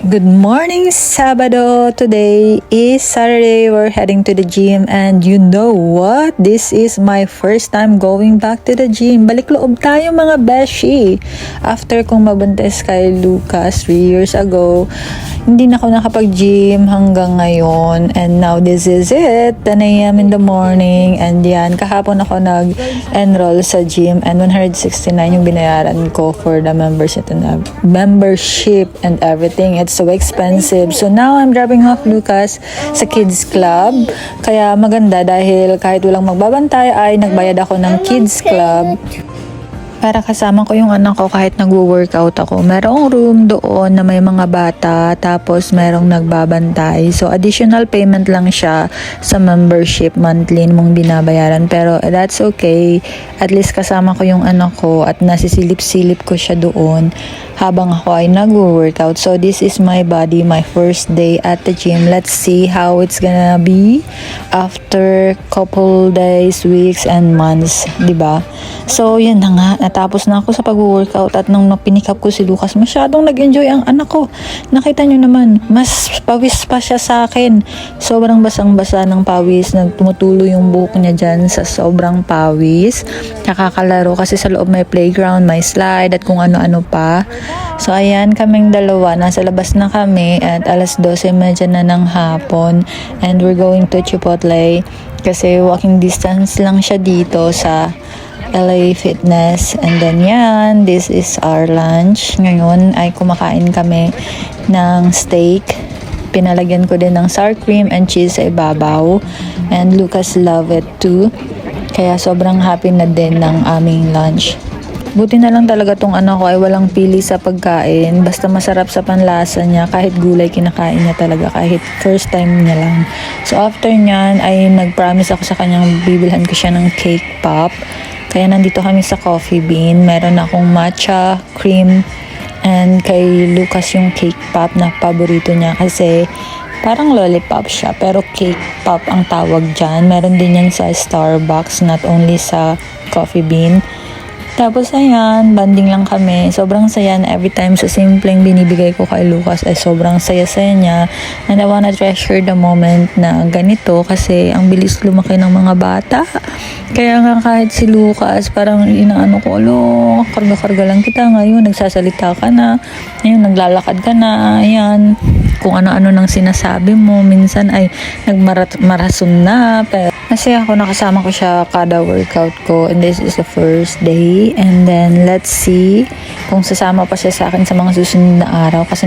Good morning, Sabado! Today is Saturday. We're heading to the gym and you know what? This is my first time going back to the gym. Balik loob tayo mga beshi. After kong mabuntis kay Lucas 3 years ago, hindi na ako nakapag-gym hanggang ngayon. And now this is it. 10 a.m. in the morning. And yan, kahapon ako nag-enroll sa gym and 169 yung binayaran ko for the membership and everything. It's so expensive. So now I'm dropping off Lucas sa kids club. Kaya maganda dahil kahit walang magbabantay ay nagbayad ako ng kids club. Para kasama ko yung anak ko kahit nagwo-workout ako. Merong room doon na may mga bata, tapos merong nagbabantay. So, additional payment lang siya sa membership, monthly mong binabayaran. Pero, that's okay. At least kasama ko yung anak ko at nasisilip-silip ko siya doon habang ako ay nagwo-workout. So, this is my body, my first day at the gym. Let's see how it's gonna be after couple days, weeks, and months. Diba? So, yun na nga. Natapos na ako sa pag-workout at nung pinikap ko si Lucas, masyadong nag-enjoy ang anak ko. Nakita nyo naman, mas pawis pa siya sa akin. Sobrang basang-basa ng pawis. Nagtumutulo yung buhok niya dyan sa sobrang pawis. Nakakalaro kasi sa loob may playground, may slide at kung ano-ano pa. So ayan, kaming dalawa. Nasa labas na kami at alas 12:30 na ng hapon. And we're going to Chipotle kasi walking distance lang siya dito sa LA Fitness. And then yan, this is our lunch. Ngayon ay kumakain kami ng steak. Pinalagyan ko din ng sour cream and cheese sa ibabaw. And Lucas love it too. Kaya sobrang happy na din ng aming lunch. Buti na lang talaga tong anak ko ay walang pili sa pagkain. Basta masarap sa panlasa niya. Kahit gulay kinakain niya talaga. Kahit first time niya lang. So after nyan ay nag-promise ako sa kanyang bibilhan ko siya ng cake pop. Kaya nandito kami sa Coffee Bean. Meron akong matcha, cream, and kay Lucas yung cake pop na paborito niya kasi parang lollipop siya pero cake pop ang tawag dyan. Meron din yan sa Starbucks, not only sa Coffee Bean. Tapos ayan, banding lang kami. Sobrang saya na every time sa simpleng binibigay ko kay Lucas ay sobrang saya-saya niya. And I wanna treasure the moment na ganito kasi ang bilis lumaki ng mga bata. Kaya nga kahit si Lucas, parang inaano ko, karga-karga lang kita ngayon, nagsasalita ka na, ngayon naglalakad ka na, ayan, kung ano-ano nang sinasabi mo, minsan ay nagmarason na, pero kasi ako nakasama ko siya kada workout ko and this is the first day and then let's see kung sasama pa siya sa akin sa mga susunod na araw kasi